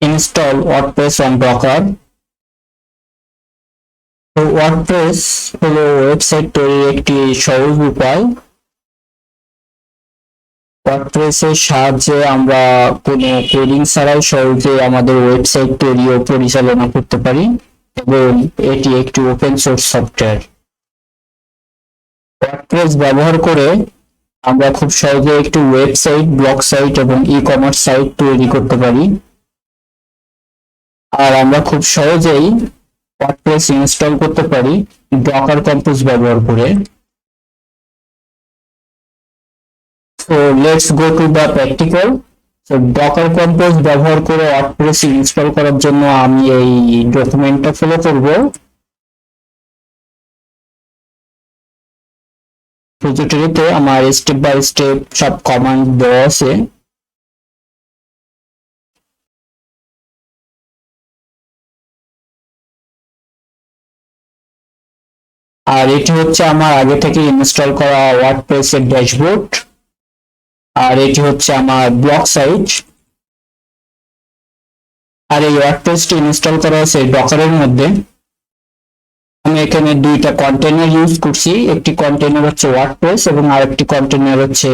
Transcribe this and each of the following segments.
Install WordPress on Docker. তো WordPress হলো website তৈরির একটি সহজ উপায়। ওয়ার্ডপ্রেসের সাহায্যে আমরা কোনো কোডিং ছাড়াই সহজে আমাদের ওয়েবসাইট তৈরি ও পরিচালনা করতে পারি এবং এটি একটি ওপেন সোর্স সফটওয়্যার। ওয়ার্ডপ্রেস ব্যবহার করে আমরা খুব সহজে একটি ওয়েবসাইট, ব্লগ সাইট এবং ই-কমার্স সাইট তৈরি করতে পারি। আর আমরা খুব সহজেই ওয়ার্ডপ্রেস ইনস্টল করতে পারি ডকার কম্পোজ ব্যবহার করে। So let's go to the practical. So Docker Compose ব্যবহার করে ওয়ার্ডপ্রেস ইনস্টল করার জন্য আমি এই ডকুমেন্টটা ফলো করব। রিপোজিটরিতে আমার স্টেপ বাই স্টেপ সব কমান্ড দেওয়া আছে। আর এটি হচ্ছে আমার আগে থেকে ইনস্টল করা ওয়ার্ডপ্রেসের ড্যাশবোর্ড। আর এটি হচ্ছে আমার ব্লগ সাইট। আর এই ওয়ার্ডপ্রেসটি ইনস্টল করা আছে ডকারের মধ্যে। আমি এখানে দুইটা কন্টেইনার ইউজ করছি, একটি কন্টেইনার হচ্ছে ওয়ার্ডপ্রেস এবং আরেকটি কন্টেইনার হচ্ছে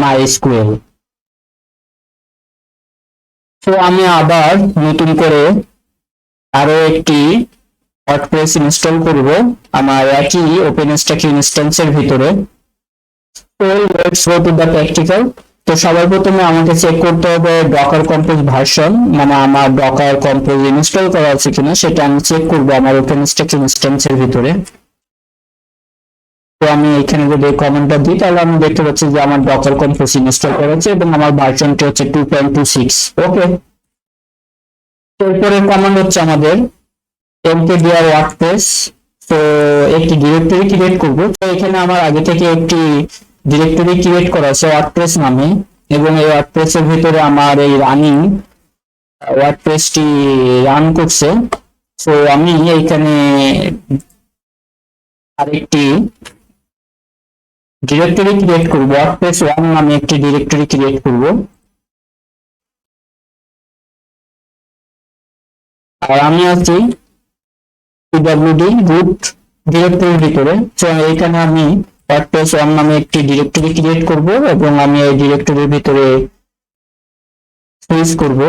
মাইএসকিউএল। তো আমি আবার নতুন করে আরো একটি ওয়ার্ডপ্রেস ইনস্টল করব আমার একই ওপেনস্ট্যাক ইনস্ট্যান্সের ভিতরে। তো let's go to the practical. তো সবার প্রথমে আমাকে চেক করতে হবে ডকার কম্পোজ ভার্সন, মানে আমার ডকার কম্পোজ ইনস্টল করা আছে কিনা সেটা আমি চেক করব আমার ওপেনস্ট্যাক ইনস্ট্যান্সের ভিতরে। তো আমি এখানে যদি কমেন্টটা দিই তাহলে আমি দেখতে পাচ্ছি যে আমার ডকার কম্পোজ ইনস্টল করা আছে এবং আমার ভার্সনটি হচ্ছে 2.26। ওকে, এরপরে কমান্ড হচ্ছে আমাদের mkdir ওয়ার্ডপ্রেস। তো একটি ডিরেক্টরি ক্রিয়েট করব। তো এখানে আমার আগে থেকে একটি ডিরেক্টরি ক্রিয়েট করা আছে ওয়ার্ডপ্রেস নামে এবং এই ওয়ার্ডপ্রেসের ভিতরে আমার এই রানিং ওয়ার্ডপ্রেসটি রান করছে। তো আমি এইখানে আরেকটি ডিরেক্টরি ক্রিয়েট করব, ওয়ার্ডপ্রেস 1 নামে একটি ডিরেক্টরি ক্রিয়েট করব। আর আমি আছি pwd root ডিরেক্টরির ভিতরে। তো এখানে আমি ওয়ার্ডপ্রেস 1 নামে একটি ডিরেক্টরি ক্রিয়েট করব এবং আমি এই ডিরেক্টরির ভিতরে সুইচ করব।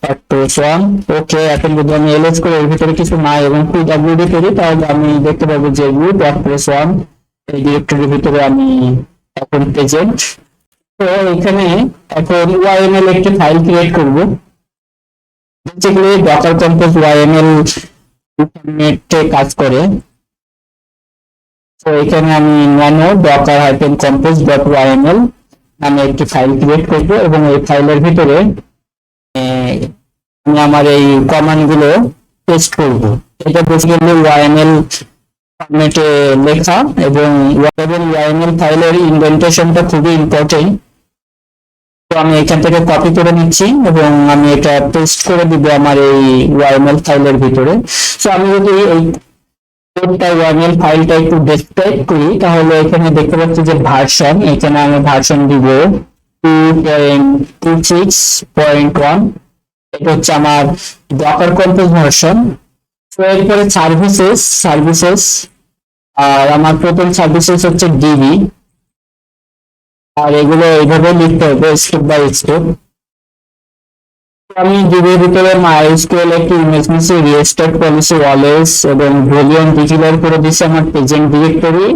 ওয়ার্ডপ্রেস 1 ওকে। এখন যদি আমি এলএস করে এর ভিতরে কিছু নাই এবং pwd করি তাহলে আমি দেখতে পাবো যে root ওয়ার্ডপ্রেস 1 এই ডিরেক্টরির ভিতরে আমি এখন প্রেজেন্ট। তো এখানে এখন YML একটি ফাইল ক্রিয়েট করব। বেসিক্যালি ডকার কম্পোজ YML ফরম্যাটে কাজ করে। তো এখানে আমি nano docker-compose.yml নামে একটি ফাইল ক্রিয়েট করব এবং এই ফাইলের ভিতরে আমি আমার এই কমান্ডগুলো পেস্ট করব। এটা বেসিক্যালি YML ফরম্যাটে লেখা এবং YML ফাইলের ইনডেন্টেশনটা খুবই ইম্পর্টেন্ট। তো আমি এখান থেকে কপি করে নিচ্ছি এবং আমি এটা পেস্ট করে দিব আমার এই YML ফাইলের ভিতরে। তো আমি যদি এই কোডটা YML ফাইলটা একটু ডেসক্রাইব করি তাহলে এখানে দেখতে পাচ্ছি যে ভার্সন, এখানে আমি ভার্সন দিব 2.26.1। এটা হচ্ছে আমার ডকার কম্পোজ ভার্সন। তো এরপরে সার্ভিসেস আর আমার প্রথম সার্ভিসেস হচ্ছে ডিবি। আর এগুলো এইভাবে লিখতে হবে স্টেপ বাই স্টেপ। আমি ডিবির ভিতরে মাইএসকিউএল একটি ইমেজ নিচ্ছি, রিস্টার্ট পলিসি অলওয়েজ এবং ভলিউম ডিক্লেয়ার করে দিচ্ছি আমার প্রেজেন্ট ডিরেক্টরি।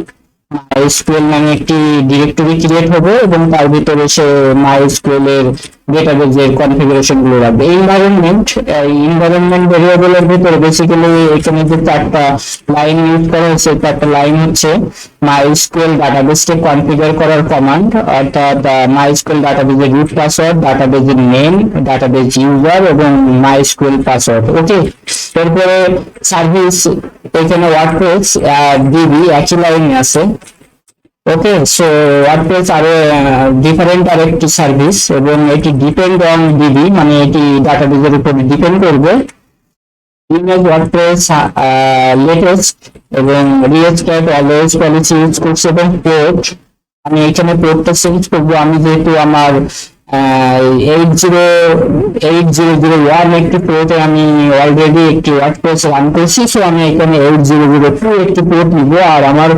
মাইএসকিউএল নামে একটি ডিরেক্টরি ক্রিয়েট হবে এবং তার ভিতরে সে মাইএসকিউএল এর ডেটাবেজের কনফিগারেশন গুলো রাখবে। ইনভায়রনমেন্ট ভেরিয়েবলের ভিতরে বেসিক্যালি এখানে যে চারটা লাইন ইউজ করা হয়েছে, চারটা লাইন হচ্ছে মাইএসকিউএল ডাটাবেসকে কনফিগার করার কমান্ড, অর্থাৎ মাইএসকিউএল ডাটাবেজের রুট পাসওয়ার্ড, ডাটাবেজের নেম, ডাটাবেজ ইউজার এবং মাইএসকিউএল পাসওয়ার্ড। ওকে, এরপরে সার্ভিস এখানে ওয়ার্ডপ্রেস ডিবি একই লাইনে আছে। ওকে, সো ওয়ার্ডপ্রেস আরো ডিফারেন্ট আরেকটি সার্ভিস এবং এটি ডিপেন্ড অন ডিবি, মানে এটি ডাটাবেজের উপর ডিপেন্ড করবে। ইমেজ ওয়ার্ডপ্রেস লেটেস্ট এবং রিস্টার্ট অলওয়েজ পলিসি ইউজ করছে এবং পোর্ট আমি এখানে পোর্টটা চেঞ্জ করবো। আমি যেহেতু আমার 80001 একটি পোর্টে আমি অলরেডি একটি ওয়ার্ডপ্রেস রান করছি, সো আমি এখানে 8002 একটি পোর্ট নিব, আর আমার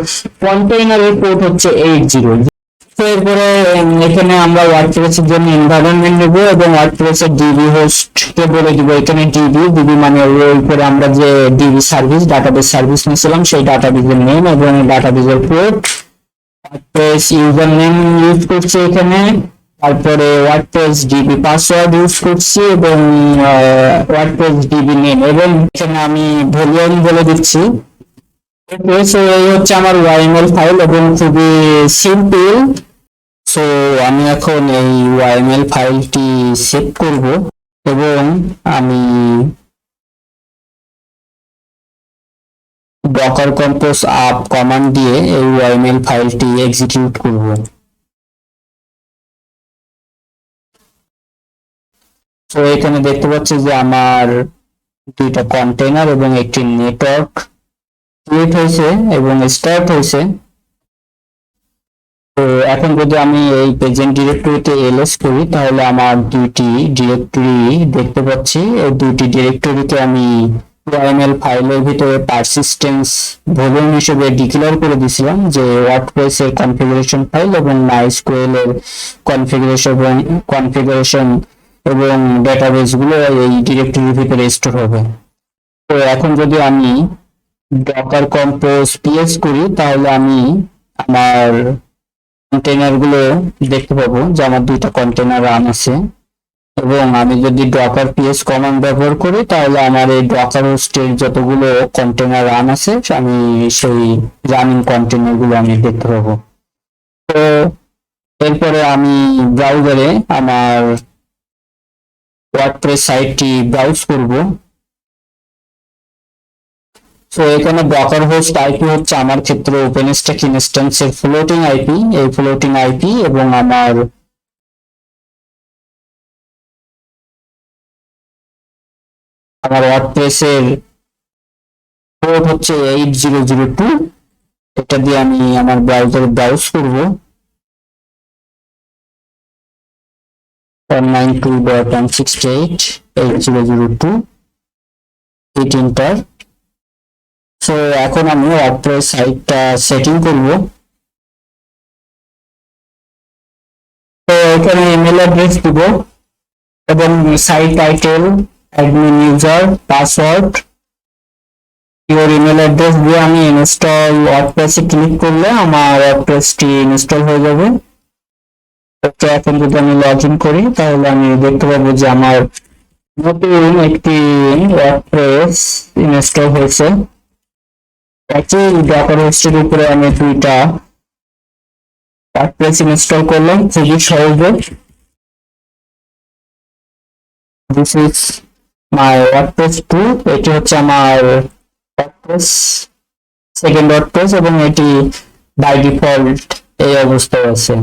কন্টেইনারের পোর্ট হচ্ছে 80। তো এরপরে এখানে আমরা ওয়ার্ডপ্রেসের জন্য এনভায়রনমেন্ট নেব এবং ওয়ার্ডপ্রেসের ডিবি হোস্টকে বলে দিব এখানে ডিবি মানে ওই উপরে আমরা যে ডিবি সার্ভিস ডাটাবেস সার্ভিস নিয়েছিলাম সেই ডাটাবেসের নেম এবং ডাটাবেসের port. WordPress user name use করছি এখানে, তারপরে ওয়ার্ডপ্রেস ডিবি পাসওয়ার্ড ইউজ করছি এবং ওয়ার্ডপ্রেস ডিবি নেম, এবং এখানে আমি ভলিউম বলে দিচ্ছি। সো এই হচ্ছে আমার ওয়াইএমএল ফাইল এবং খুবই সিম্পল। সো আমি এখন এই ওয়াইএমএল ফাইলটি সেভ করব এবং আমি ডকার কম্পোজ আপ কমান্ড দিয়ে এই ওয়াইএমএল ফাইলটি এক্সিকিউট করব। তো এখানে দেখতে পাচ্ছি যে আমার দুইটা কন্টেইনার এবং একটি নেটওয়ার্ক ক্রিয়েট হয়েছে এবং স্টার্ট হয়েছে। তো এখন যদি আমি এই প্রেজেন্ট ডিরেক্টরিতে এলএস করি তাহলে আমার দুইটি ডিরেক্টরি দেখতে পাচ্ছি। এই দুইটি ডিরেক্টরিকে আমি ওয়াইএমএল ফাইলের ভিতরে পারসিস্টেন্স ভলিউম হিসেবে ডিক্লেয়ার করে দিয়েছিলাম যে ওয়ার্ডপ্রেস এর কনফিগারেশন ফাইল এবং মাইস্কুয়েল এর কনফিগারেশন এবং ডেটাবেস গুলো এই ডিরেক্টরির ভিতরে স্টোর হবে। তো এখন যদি আমি ডকার কম্পোজ পিএস করি তাহলে আমি আমার কন্টেইনার গুলো দেখতে পাবো যে আমার দুইটা কন্টেইনার রান আছে, এবং আমি যদি ডকার পিএস কমান্ড ব্যবহার করি তাহলে আমার এই ডকার হোস্টের যতগুলো কন্টেইনার রান আছে আমি সেই রানিং কন্টেইনার গুলো আমি দেখতে পাবো। তো এরপরে আমি ব্রাউজারে আমার ওয়ার্ডপ্রেস সাইটটি ব্রাউজ করব। তো এখানে ডকার হোস্ট আইপি হচ্ছে আমার ক্ষেত্রে ওপেনস্ট্যাক ইনস্ট্যান্সের ফ্লোটিং আইপি, এই ফ্লোটিং আইপি, এবং আমার ওয়ার্ডপ্রেসের পোর্ট হচ্ছে 8002। এটা দিয়ে আমি আমার ব্রাউজারে ব্রাউজ করব 192.168.8002, হিট এন্টার। সো এখন আমি ওয়ার্ডপ্রেস সাইটটা সেটিং করব। তো এখানে ইমেল অ্যাড্রেস দিব এবং site title, admin user, password, your email address দিয়ে আমি ইনস্টল ওয়ার্ডপ্রেসে ক্লিক করলে আমার ওয়ার্ডপ্রেসটি ইনস্টল হয়ে যাবে। ওকে, এখন যদি আমি লগ ইন করি তাহলে আমি দেখতে পাবো যে আমার নতুন একটি ওয়ার্ডপ্রেস ইনস্টল হয়েছে। একই ডকার হোস্টের উপরে আমি দুইটা ওয়ার্ডপ্রেস ইনস্টল করলাম খুবই সহজে। দিস ইজ মাই ওয়ার্ডপ্রেস 2, এটি হচ্ছে আমার ওয়ার্ডপ্রেস সেকেন্ড ওয়ার্ডপ্রেস এবং এটি বাই ডিফল্ট এই অবস্থায় আছে।